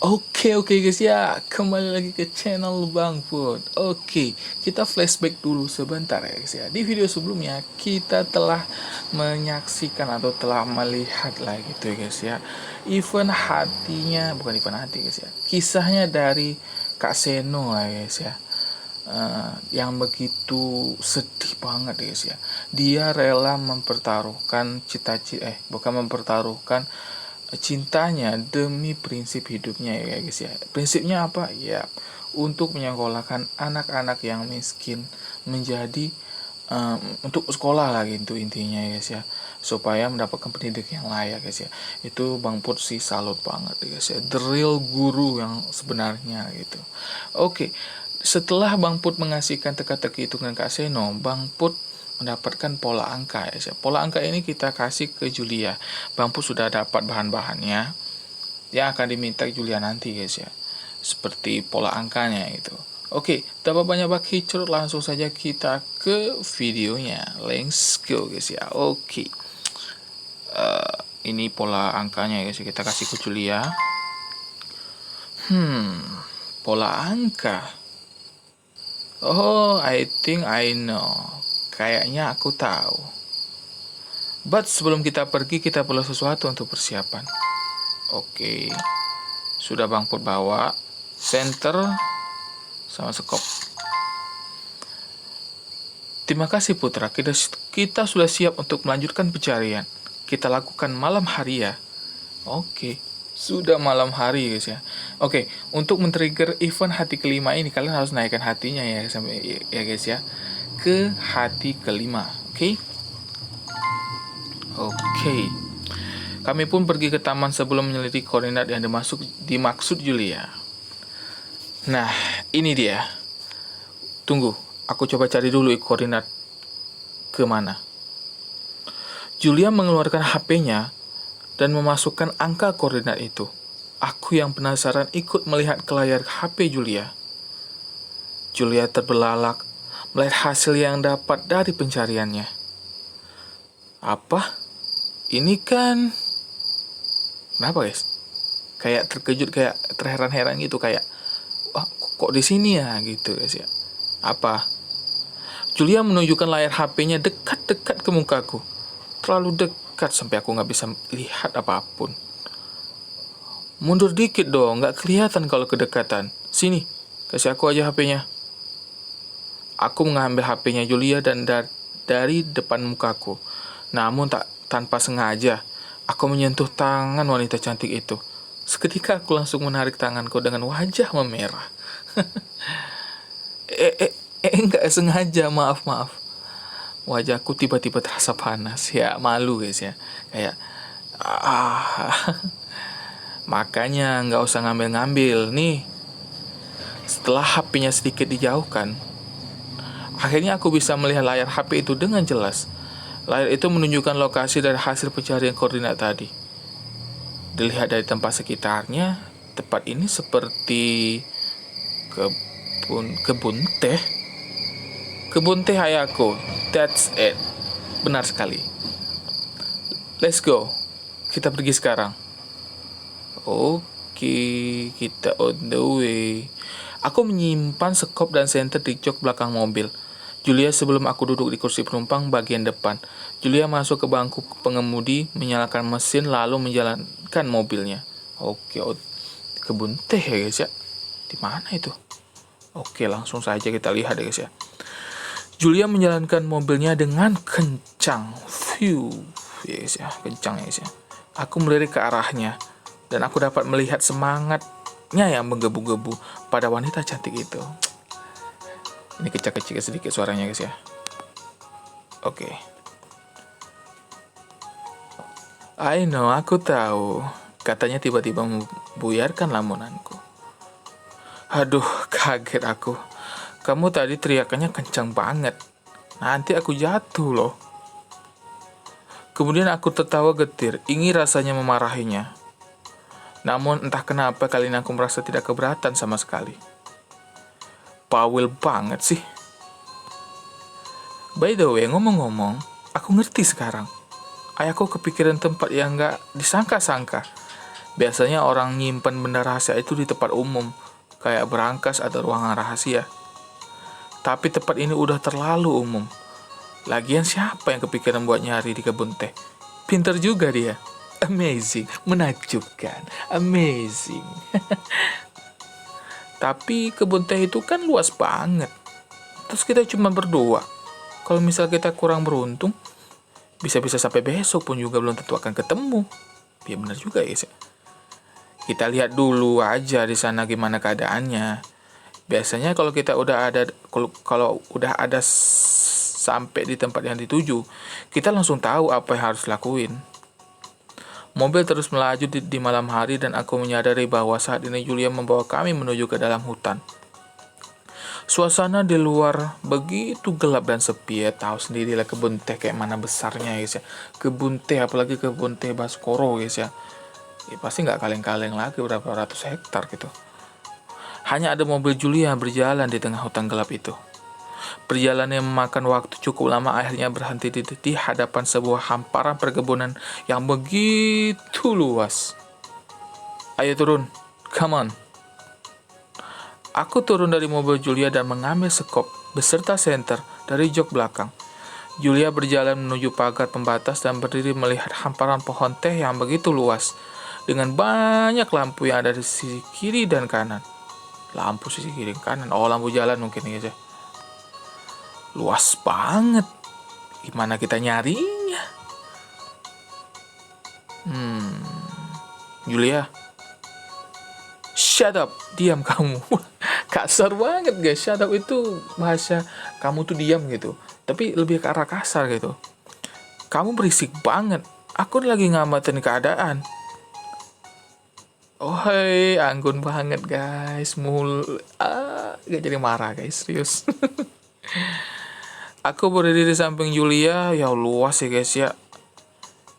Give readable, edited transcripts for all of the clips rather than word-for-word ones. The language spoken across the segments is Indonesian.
Oke guys ya, kembali lagi ke channel Bang Put. Oke, kita flashback dulu sebentar ya guys ya. Di video sebelumnya kita telah menyaksikan atau telah melihat lah gitu ya guys ya. Bukan event hati guys ya. Kisahnya dari Kak Seno lah guys ya. Yang begitu sedih banget guys ya. Dia rela mempertaruhkan bukan mempertaruhkan cintanya demi prinsip hidupnya ya guys ya. Prinsipnya apa? Ya, untuk menyekolahkan anak-anak yang miskin menjadi untuk sekolah lah gitu intinya ya guys ya, supaya mendapatkan pendidikan yang layak guys ya. Itu Bang Put sih salut banget ya guys ya, the real guru yang sebenarnya gitu. Oke, setelah Bang Put mengasihkan teka-teki itu dengan Kak Seno, Bang Put mendapatkan pola angka ya. Pola angka ini kita kasih ke Julia. Bang Put sudah dapat bahan-bahannya yang akan diminta Julia nanti guys ya. Seperti pola angkanya itu. Oke, tanpa banyak bacot langsung saja kita ke videonya. Let's go guys ya. Oke. Ini pola angkanya guys ya. Kita kasih ke Julia. Pola angka. Oh, I think I know. Kayaknya aku tahu. But sebelum kita pergi, kita perlu sesuatu untuk persiapan. Oke. Sudah Bang Put bawa center sama sekop. Terima kasih Putra. Kita sudah siap untuk melanjutkan pencarian. Kita lakukan malam hari ya. Oke. Sudah malam hari guys ya. Oke, untuk men-trigger event hati kelima ini kalian harus naikkan hatinya ya sampai ya guys ya, ke hati kelima. Oke. Kami pun pergi ke taman sebelum menyelidiki koordinat yang dimaksud Julia. Nah, ini dia. Tunggu, aku coba cari dulu koordinat kemana. Julia mengeluarkan HP-nya dan memasukkan angka koordinat itu. Aku yang penasaran ikut melihat ke layar HP Julia. Julia terbelalak melihat hasil yang dapat dari pencariannya. Apa? Ini kan... Kenapa guys? Kayak terkejut, kayak terheran-heran gitu, kayak wah, kok di sini ya gitu guys ya. Apa? Julia menunjukkan layar HP-nya dekat-dekat ke mukaku. Terlalu dekat sampai aku nggak bisa lihat apapun. Mundur dikit dong, nggak kelihatan kalau kedekatan. Sini, kasih aku aja HP-nya. Aku mengambil HP-nya Julia dan dari depan mukaku. Namun tanpa sengaja, aku menyentuh tangan wanita cantik itu. Seketika aku langsung menarik tanganku dengan wajah memerah. Nggak sengaja, maaf. Wajahku tiba-tiba terasa panas. Ya, malu guys ya. Kayak, makanya nggak usah ngambil-ngambil nih. Setelah HP-nya sedikit dijauhkan, akhirnya aku bisa melihat layar HP itu dengan jelas. Layar itu menunjukkan lokasi dari hasil pencarian koordinat tadi. Dilihat dari tempat sekitarnya, tempat ini seperti kebun teh. Kebun teh ayahku. That's it. Benar sekali. Let's go. Kita pergi sekarang. Oke, kita on the way. Aku menyimpan sekop dan senter di jok belakang mobil Julia sebelum aku duduk di kursi penumpang bagian depan. Julia masuk ke bangku pengemudi, menyalakan mesin lalu menjalankan mobilnya. Oke, kebun teh ya guys ya. Di mana itu? Oke, langsung saja kita lihat ya guys ya. Julia menjalankan mobilnya dengan kencang. Ya guys ya, kencang ya guys ya. Aku melirik ke arahnya dan aku dapat melihat semangatnya yang menggebu-gebu pada wanita cantik itu. Ini kecil-kecil sedikit suaranya guys ya. Oke. I know, aku tahu. Katanya tiba-tiba membuyarkan lamunanku. Aduh, kaget aku. Kamu tadi teriakannya kencang banget. Nanti aku jatuh loh. Kemudian aku tertawa getir, ingin rasanya memarahinya. Namun entah kenapa kali ini aku merasa tidak keberatan sama sekali. Bawel banget sih. By the way, ngomong-ngomong, aku ngerti sekarang. Ayahku kepikiran tempat yang gak disangka-sangka. Biasanya orang nyimpan benda rahasia itu di tempat umum, kayak berangkas atau ruangan rahasia. Tapi tempat ini udah terlalu umum. Lagian siapa yang kepikiran buat nyari di kebun teh? Pinter juga dia. Amazing, menakjubkan, amazing. Tapi kebun teh itu kan luas banget. Terus kita cuma berdua. Kalau misal kita kurang beruntung, bisa-bisa sampai besok pun juga belum tentu akan ketemu. Ya benar juga ya. Kita lihat dulu aja di sana gimana keadaannya. Biasanya kalau udah ada sampai di tempat yang dituju, kita langsung tahu apa yang harus lakuin. Mobil terus melaju di malam hari dan aku menyadari bahwa saat ini Julia membawa kami menuju ke dalam hutan. Suasana di luar begitu gelap dan sepi ya. Tahu sendirilah kebun teh kayak mana besarnya guys ya. Kebun teh, apalagi kebun teh Baskoro guys ya. Ya pasti nggak kaleng-kaleng lagi berapa ratus hektar gitu. Hanya ada mobil Julia berjalan di tengah hutan gelap itu. Perjalanan yang memakan waktu cukup lama akhirnya berhenti di hadapan sebuah hamparan perkebunan yang begitu luas. Ayo turun, come on. Aku turun dari mobil Julia dan mengambil sekop beserta senter dari jok belakang. Julia berjalan menuju pagar pembatas dan berdiri melihat hamparan pohon teh yang begitu luas, dengan banyak lampu yang ada di sisi kiri dan kanan. Lampu sisi kiri dan kanan, oh lampu jalan mungkin ya. Luas banget. Gimana kita nyarinya? Julia, shut up, diam kamu. Kasar banget guys, shut up itu bahasa kamu tuh diam gitu. Tapi lebih ke arah kasar gitu. Kamu berisik banget. Aku lagi ngamatin keadaan. Oh hei, anggun banget guys. Gak jadi marah guys, serius. Aku berdiri di samping Julia, ya luas ya guys ya.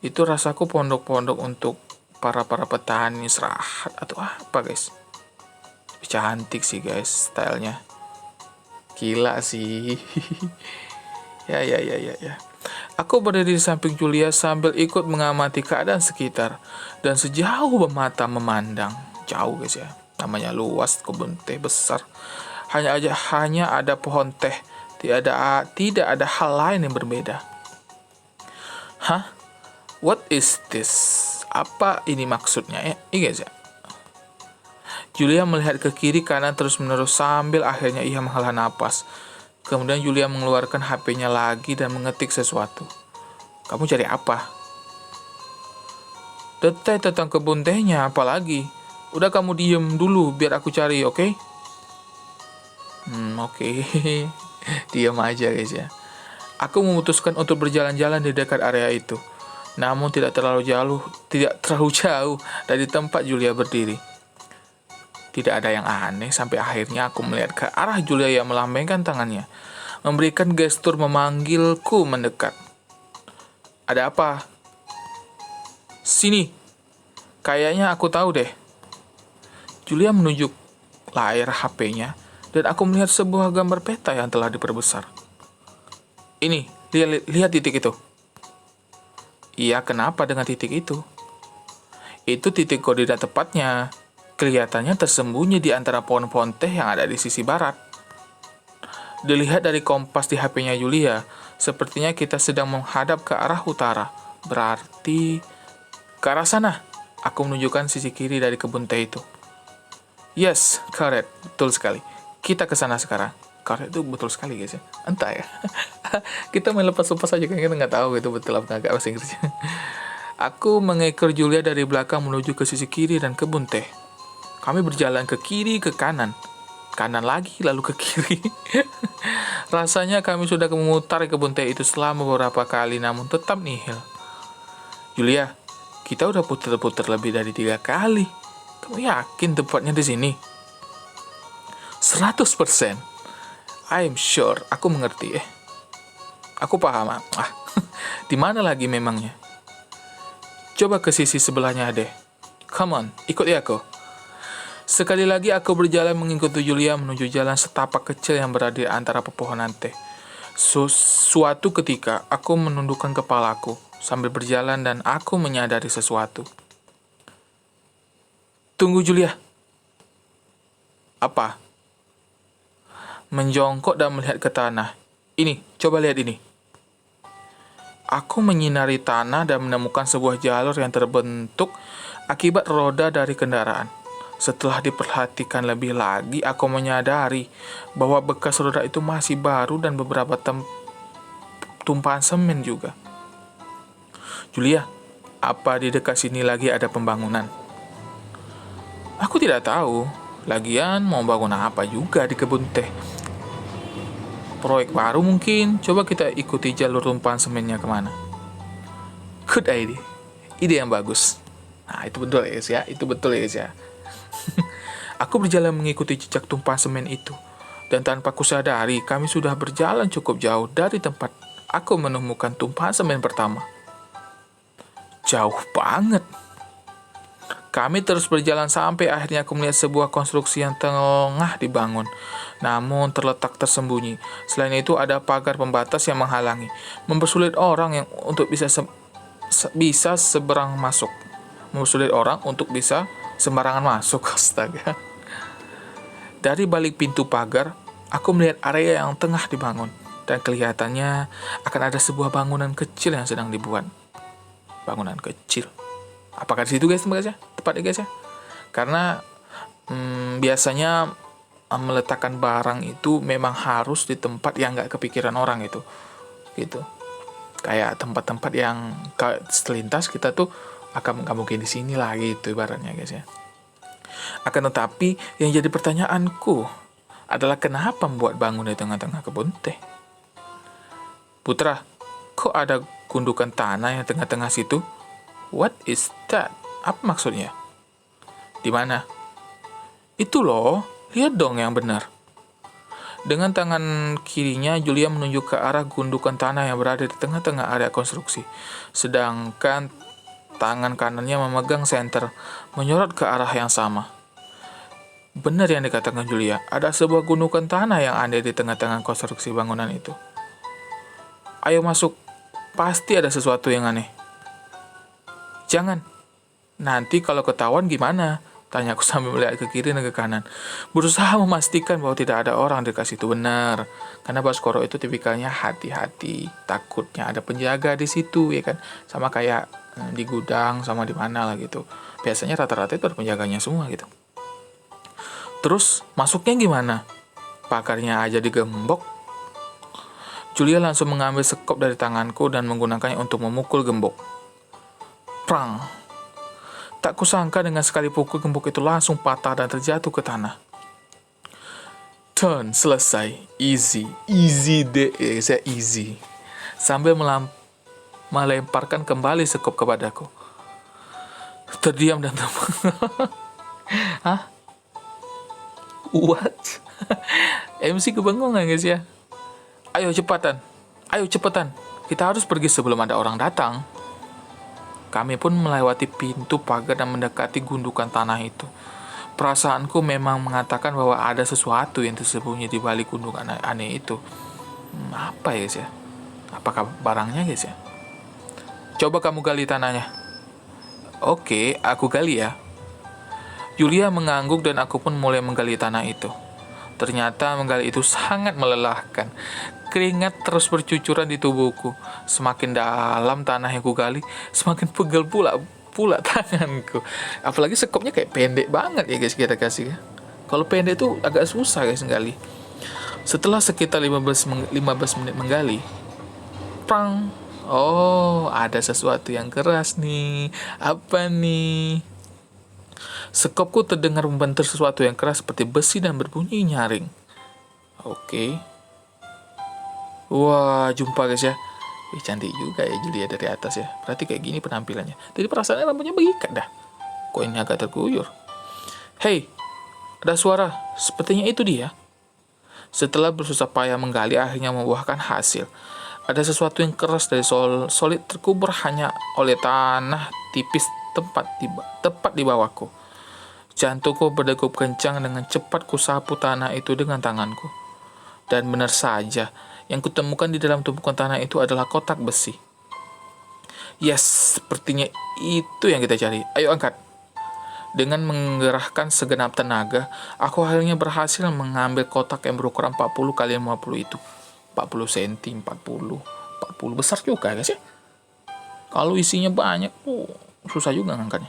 Itu rasaku pondok-pondok untuk para petani istirahat atau apa guys. Cantik sih guys stylenya. Gila sih. Ya. Aku berdiri di samping Julia sambil ikut mengamati keadaan sekitar. Dan sejauh mata memandang, jauh guys ya. Namanya luas, kebun teh besar. Hanya ada pohon teh. Tidak ada hal lain yang berbeda. Hah? What is this? Apa ini maksudnya ya? Ini guys ya. Julia melihat ke kiri kanan terus-menerus sambil akhirnya ia menghela napas. Kemudian Julia mengeluarkan HP-nya lagi dan mengetik sesuatu. Kamu cari apa? Detail tentang kebun tehnya, apalagi? Udah kamu diem dulu biar aku cari, oke? Okay? Oke. Diam aja guys ya. Aku memutuskan untuk berjalan-jalan di dekat area itu. Namun tidak terlalu jauh dari tempat Julia berdiri. Tidak ada yang aneh sampai akhirnya aku melihat ke arah Julia yang melambaikan tangannya, memberikan gestur memanggilku mendekat. Ada apa? Sini. Kayaknya aku tahu deh. Julia menunjuk layar HP-nya dan aku melihat sebuah gambar peta yang telah diperbesar. Ini, lihat titik itu. Iya, kenapa dengan titik itu? Itu titik koordinat tepatnya. Kelihatannya tersembunyi di antara pohon-pohon teh yang ada di sisi barat. Dilihat dari kompas di HP-nya Julia, sepertinya kita sedang menghadap ke arah utara. Berarti ke arah sana. Aku menunjukkan sisi kiri dari kebun teh itu. Yes, correct. Betul sekali. Kita ke sana sekarang. Correct itu betul sekali guys ya. Entah ya. Kita main lepas-lepas aja kan kita nggak tahu itu betul apa nggak bahasa Inggrisnya. Aku mengekor Julia dari belakang menuju ke sisi kiri dan kebun teh. Kami berjalan ke kiri, ke kanan. Kanan lagi, lalu ke kiri. Rasanya kami sudah memutar kebun teh itu selama beberapa kali, namun tetap nihil. Julia, kita udah putar-putar lebih dari 3 kali. Kamu yakin tempatnya di sini? 100%. I'm sure, aku mengerti. Aku paham. Di mana lagi memangnya? Coba ke sisi sebelahnya deh. Come on, ikuti aku. Sekali lagi aku berjalan mengikuti Julia menuju jalan setapak kecil yang berada di antara pepohonan teh. Suatu ketika, aku menundukkan kepalaku sambil berjalan dan aku menyadari sesuatu. Tunggu Julia. Apa? Menjongkok dan melihat ke tanah. Ini, coba lihat ini. Aku menyinari tanah dan menemukan sebuah jalur yang terbentuk akibat roda dari kendaraan. Setelah diperhatikan lebih lagi, aku menyadari bahwa bekas roda itu masih baru dan beberapa tumpahan semen juga. Julia, apa di dekat sini lagi ada pembangunan? Aku tidak tahu. Lagian mau bangun apa juga di kebun teh. Proyek baru mungkin. Coba kita ikuti jalur tumpahan semennya kemana. Good idea. Ide yang bagus. Nah, itu betul ya guys ya. Itu betul ya guys ya. Aku berjalan mengikuti jejak tumpahan semen itu. Dan tanpa kusadari, kami sudah berjalan cukup jauh dari tempat aku menemukan tumpahan semen pertama. Jauh banget. Kami terus berjalan sampai akhirnya aku melihat sebuah konstruksi yang tengah dibangun, namun terletak tersembunyi. Selain itu ada pagar pembatas yang menghalangi, mempersulit orang yang untuk bisa seberang masuk. Mempersulit orang untuk bisa sembarangan masuk. Astaga. Dari balik pintu pagar, aku melihat area yang tengah dibangun, dan kelihatannya akan ada sebuah bangunan kecil yang sedang dibuat. Bangunan kecil. Apakah di situ guys ya? Tepat ya guys ya? Karena biasanya meletakkan barang itu memang harus di tempat yang nggak kepikiran orang itu, gitu. Kayak tempat-tempat yang selintas kita tuh akan nggak mungkin di sini lagi itu ibaratnya guys ya. Akan tetapi yang jadi pertanyaanku adalah kenapa membuat bangunan di tengah-tengah kebun teh? Putra, kok ada gundukan tanah yang tengah-tengah situ? What is that? Apa maksudnya? Di mana? Itu loh, lihat dong yang benar. Dengan tangan kirinya, Julia menunjuk ke arah gundukan tanah yang berada di tengah-tengah area konstruksi. Sedangkan tangan kanannya memegang senter, menyorot ke arah yang sama. Benar yang dikatakan Julia, ada sebuah gundukan tanah yang ada di tengah-tengah konstruksi bangunan itu. Ayo masuk, pasti ada sesuatu yang aneh. Jangan. Nanti kalau ketahuan gimana? Tanyaku sambil melihat ke kiri dan ke kanan. Berusaha memastikan bahwa tidak ada orang dekat situ. Benar. Karena Baskoro itu tipikalnya hati-hati. Takutnya ada penjaga di situ, ya kan? Sama kayak di gudang, sama di mana lah gitu. Biasanya rata-rata itu ada penjaganya semua gitu. Terus masuknya gimana? Pagarnya aja digembok. Julia langsung mengambil sekop dari tanganku dan menggunakannya untuk memukul gembok. Prang. Tak kusangka dengan sekali pukul gembok itu langsung patah dan terjatuh ke tanah. Done, selesai. Easy deh, saya easy. Sambil melemparkan kembali sekop kepadaku. Terdiam dan Hah? What? MC kebengungan guys ya. Ayo cepetan. Kita harus pergi sebelum ada orang datang. Kami pun melewati pintu pagar dan mendekati gundukan tanah itu. Perasaanku memang mengatakan bahwa ada sesuatu yang tersembunyi di balik gundukan aneh itu. Apa ya guys ya? Apakah barangnya guys ya? Coba kamu gali tanahnya. Oke, aku gali ya. Julia mengangguk dan aku pun mulai menggali tanah itu. Ternyata menggali itu sangat melelahkan. Keringat terus bercucuran di tubuhku. Semakin dalam tanah yang kugali, semakin pegel pula tanganku. Apalagi sekopnya kayak pendek banget ya guys kita kasih. Kalau pendek tuh agak susah guys menggali. Setelah sekitar 15 menit menggali, prang. Oh, ada sesuatu yang keras nih. Apa nih? Sekopku terdengar membentur sesuatu yang keras seperti besi dan berbunyi nyaring. Oke. Wah, jumpa guys ya. Cantik juga ya Julia dari atas ya. Berarti kayak gini penampilannya. Jadi perasaannya rambutnya mengikat dah. Kok ini agak terguyur. Hei, ada suara. Sepertinya itu dia. Setelah bersusah payah menggali, akhirnya membuahkan hasil. Ada sesuatu yang keras dari solid terkubur hanya oleh tanah tipis tepat di bawahku. Jantungku berdegup kencang dengan cepat kusapu tanah itu dengan tanganku. Dan benar saja, yang kutemukan di dalam tumpukan tanah itu adalah kotak besi. Yes, sepertinya itu yang kita cari. Ayo angkat. Dengan menggerahkan segenap tenaga, aku akhirnya berhasil mengambil kotak yang berukuran 40 kali 50 itu. 40 cm, 40 besar juga guys ya. Kalau isinya banyak, susah juga ngangkatnya.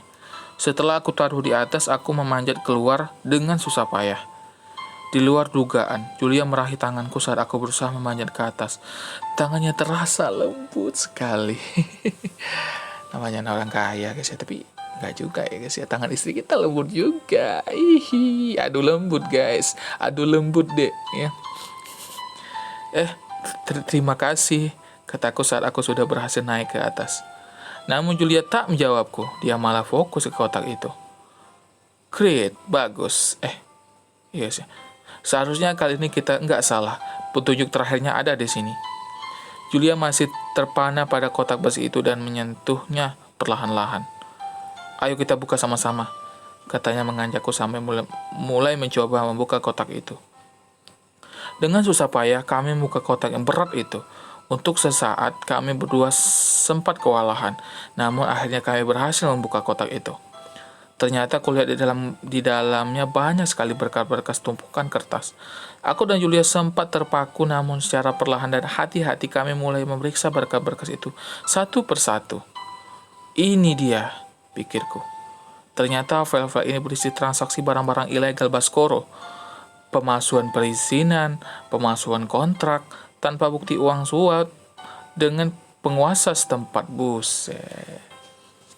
Setelah aku taruh di atas, aku memanjat keluar dengan susah payah. Di luar dugaan, Julia meraih tanganku saat aku berusaha memanjat ke atas. Tangannya terasa lembut sekali. Namanya orang kaya guys ya, tapi nggak juga ya guys ya. Tangan istri kita lembut juga. Aduh lembut guys, aduh lembut deh ya. Terima kasih, kataku saat aku sudah berhasil naik ke atas. Namun Julia tak menjawabku, dia malah fokus ke kotak itu. Great, bagus. Yes ya. Seharusnya kali ini kita nggak salah. Petunjuk terakhirnya ada di sini. Julia masih terpana pada kotak besi itu dan menyentuhnya perlahan-lahan. Ayo kita buka sama-sama, katanya mengajakku sampai mulai mencoba membuka kotak itu. Dengan susah payah kami membuka kotak yang berat itu. Untuk sesaat kami berdua sempat kewalahan, namun akhirnya kami berhasil membuka kotak itu. Ternyata kulihat di dalamnya banyak sekali berkas-berkas tumpukan kertas. Aku dan Julia sempat terpaku, namun secara perlahan dan hati-hati kami mulai memeriksa berkas-berkas itu satu persatu. Ini dia, pikirku. Ternyata file-file ini berisi transaksi barang-barang ilegal Baskoro, pemalsuan perizinan, pemalsuan kontrak, tanpa bukti uang suap, dengan penguasa setempat. Buset.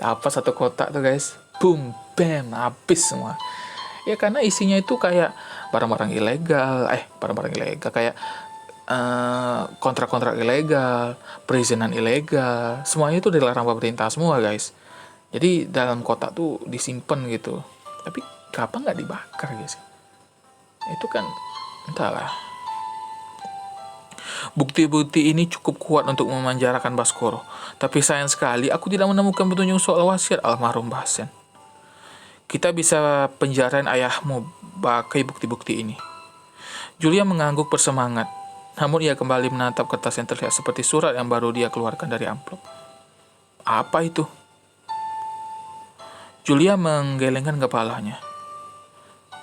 Apa satu kotak tuh guys? Boom, bam, habis semua. Ya karena isinya itu kayak barang-barang ilegal, kayak kontrak-kontrak ilegal, perizinan ilegal, semuanya itu dilarang pemerintah semua guys. Jadi dalam kotak tuh disimpan gitu. Tapi kapan nggak dibakar guys? Itu kan entahlah. Bukti-bukti ini cukup kuat untuk memenjarakan Baskoro. Tapi sayang sekali aku tidak menemukan petunjuk soal wasiat almarhum Basen. Kita bisa penjarain ayahmu pakai bukti-bukti ini. Julia mengangguk bersemangat. Namun ia kembali menatap kertas yang terlihat seperti surat yang baru dia keluarkan dari amplop. Apa itu? Julia menggelengkan kepalanya.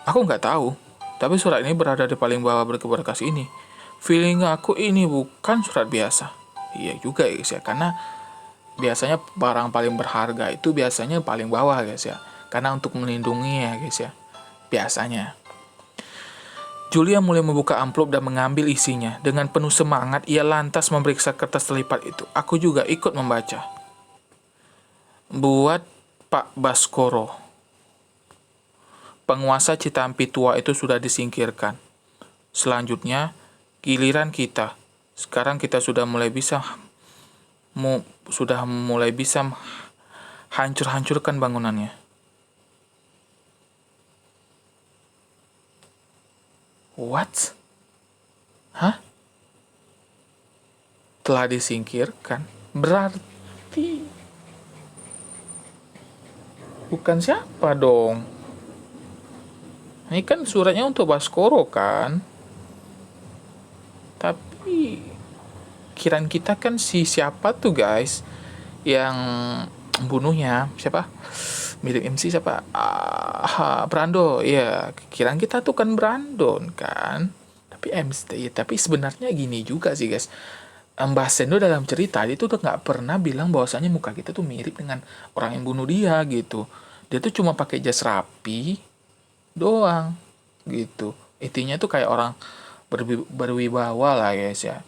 Aku nggak tahu, tapi surat ini berada di paling bawah berkas ini. Feeling aku ini bukan surat biasa. Iya juga ya guys ya, karena biasanya barang paling berharga itu biasanya paling bawah guys ya. Karena untuk melindungi ya guys ya, biasanya. Julia mulai membuka amplop dan mengambil isinya. Dengan penuh semangat, ia lantas memeriksa kertas terlipat itu. Aku juga ikut membaca. Buat Pak Baskoro. Penguasa Citampi tua itu sudah disingkirkan. Selanjutnya, giliran kita. Sekarang kita sudah mulai bisa hancur-hancurkan bangunannya. What? Hah? Telah disingkirkan? Berarti bukan siapa dong? Ini kan suratnya untuk Baskoro kan? Tapi kiraan kita kan siapa tuh guys yang bunuhnya? Siapa? Mirip MC siapa? Brando. Ya, kiraan kita tuh kan Brandon kan. Tapi MC, tapi sebenarnya gini juga sih guys. Mbah Sendo dalam cerita dia tuh nggak pernah bilang bahwasanya muka kita tuh mirip dengan orang yang bunuh dia gitu. Dia tuh cuma pakai jas rapi doang gitu. Intinya tuh kayak orang berwibawa lah guys ya.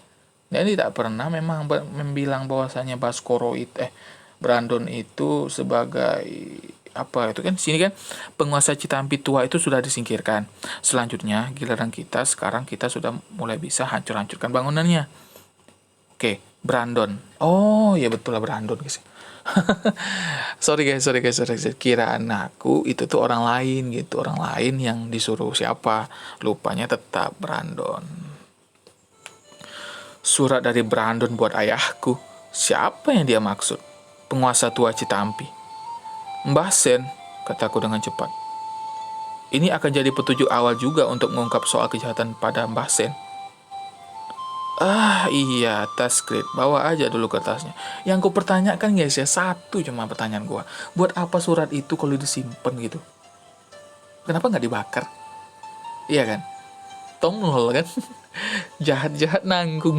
Dan dia tak pernah memang membilang bahwasanya Brandon itu sebagai apa itu kan sini kan penguasa Citampi tua itu sudah disingkirkan. Selanjutnya giliran kita, sekarang kita sudah mulai bisa hancur-hancurkan bangunannya. Oke, Brandon. Oh ya betul lah Brandon guys. sorry guys. Kiraan aku itu tuh orang lain gitu, orang lain yang disuruh siapa, lupanya tetap Brandon. Surat dari Brandon buat ayahku. Siapa yang dia maksud? Penguasa tua Citampi. Mbah Sen, kataku dengan cepat. Ini akan jadi petunjuk awal juga untuk mengungkap soal kejahatan pada Mbah Sen. Iya, tas skrip. Bawa aja dulu kertasnya. Yang ku pertanyakan guys ya, satu cuma pertanyaan gua. Buat apa surat itu kalau disimpan gitu? kenapa nggak dibakar? Iya kan? Tongol kan? Jahat-jahat nanggung.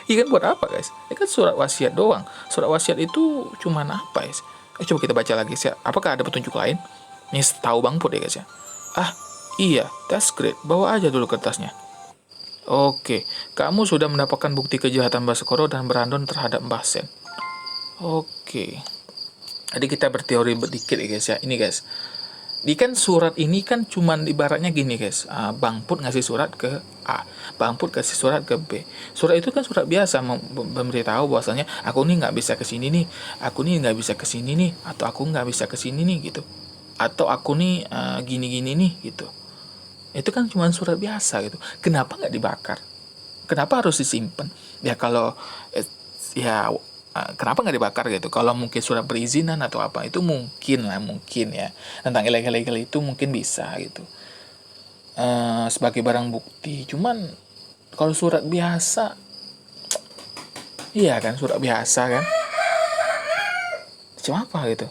Iya kan, buat apa guys? Ini kan surat wasiat doang. Surat wasiat itu cuman apa guys? Coba kita baca lagi sih. Apakah ada petunjuk lain? Ini tahu Bang Put ya guys ya. Ah, iya, that's great. Bawa aja dulu kertasnya. Oke, kamu sudah mendapatkan bukti kejahatan Baskoro dan Brandon terhadap Mbah Sen. Oke. Jadi kita berteori sedikit ya guys ya. Ini guys. Di kan surat ini kan cuman ibaratnya gini guys. Bang Put ngasih surat ke A, Bang Put kasih surat ke B. Surat itu kan surat biasa memberitahu bahwasanya aku nih nggak bisa kesini nih, aku nih nggak bisa kesini nih, atau aku nggak bisa kesini nih gitu, atau aku nih gini-gini nih gitu. Itu kan cuma surat biasa gitu. Kenapa nggak dibakar? Kenapa harus disimpan? Ya kalau ya kenapa nggak dibakar gitu? Kalau mungkin surat perizinan atau apa itu mungkin lah, mungkin ya, tentang ilegal itu mungkin bisa gitu, sebagai barang bukti. Cuman kalau surat biasa, iya kan, surat biasa kan, macam apa gitu.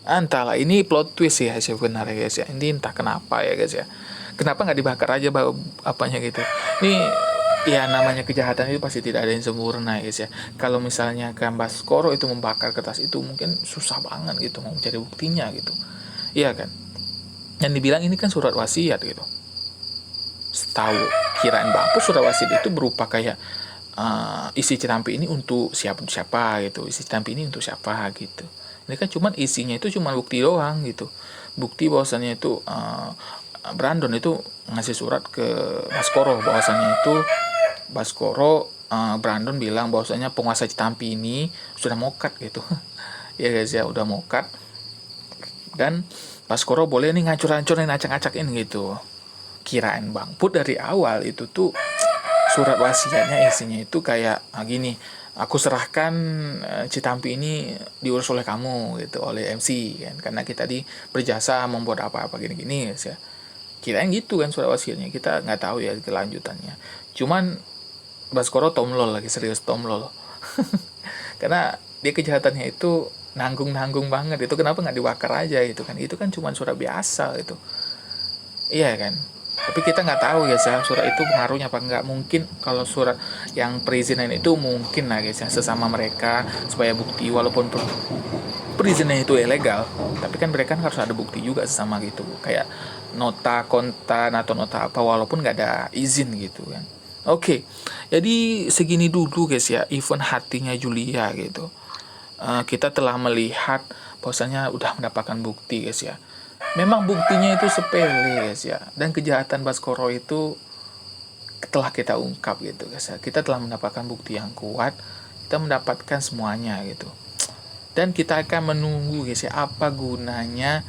Entahlah, ini plot twist ya sebenarnya guys ya. Ini entah kenapa ya guys ya. Kenapa nggak dibakar aja apanya gitu? Ini ya namanya kejahatan itu pasti tidak ada yang sempurna ya guys ya. Kalau misalnya kan Baskoro itu membakar kertas itu mungkin susah banget gitu mau mencari buktinya gitu. Iya kan? Yang dibilang ini kan surat wasiat gitu. Setahu kirain Bangku surat wasiat itu berupa kayak isi cerampi ini untuk siapa gitu, isi cerampi ini untuk siapa gitu. Ini kan cuman isinya itu cuma bukti doang gitu, bukti bahwasannya itu Brandon itu ngasih surat ke Baskoro bahwasannya itu Brandon bilang bahwasannya penguasa Citampi ini sudah mokat gitu. Ya guys ya, udah mokat, dan Baskoro boleh nih ngancur-hancurin, acak-acakin gitu. Kirain Bang Put dari awal itu tuh surat wasiatnya isinya itu kayak gini, aku serahkan Citampi ini diurus oleh kamu gitu, oleh MC kan, karena kita tadi berjasa membuat apa-apa gini-gini ya. Kirain gitu kan surat wasiatnya, kita nggak tahu ya kelanjutannya. Cuman Baskoro tomlol lagi, serius tomlol. Karena dia kejahatannya itu nanggung banget. Itu kenapa nggak dibakar aja gitu kan? Itu kan cuma surat biasa gitu. Iya kan? Tapi kita nggak tahu ya surat itu pengaruhnya apa nggak. Mungkin kalau surat yang perizinan itu mungkin lah guys ya, sesama mereka supaya bukti, walaupun perizinan itu ilegal, tapi kan mereka harus ada bukti juga sesama gitu, kayak nota kontan atau nota apa walaupun nggak ada izin gitu kan. Oke, jadi segini dulu guys ya event hatinya Julia gitu. Kita telah melihat bahwasanya udah mendapatkan bukti guys ya. Memang buktinya itu sepele guys ya, dan kejahatan Baskoro itu telah kita ungkap gitu guys ya. Kita telah mendapatkan bukti yang kuat, kita mendapatkan semuanya gitu. Dan kita akan menunggu guys ya, apa gunanya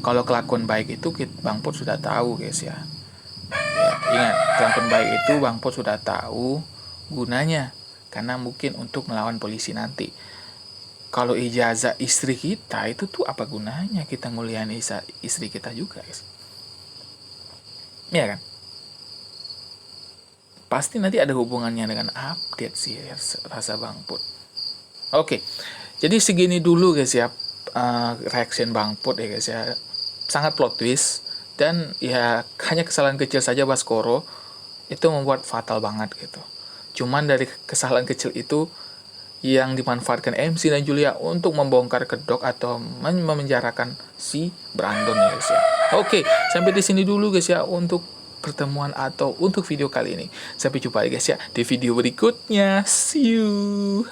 kalau kelakuan baik itu Bang Put sudah tahu guys ya. Ingat, kelakuan baik itu Bang Put sudah tahu gunanya, karena mungkin untuk melawan polisi nanti. Kalau ijazah istri kita itu tuh apa gunanya kita nguliahin istri kita juga guys. Iya kan? Pasti nanti ada hubungannya dengan update sih rasa Bang Put. Oke, jadi segini dulu guys ya, reaction Bang Put ya guys ya. Sangat plot twist, dan ya hanya kesalahan kecil saja Baskoro itu membuat fatal banget gitu. Cuman dari kesalahan kecil itu yang dimanfaatkan MC dan Julia untuk membongkar kedok atau memenjarakan si Brandon ya guys ya. Oke, sampai di sini dulu guys ya untuk pertemuan atau untuk video kali ini. Sampai jumpa guys ya di video berikutnya. See you.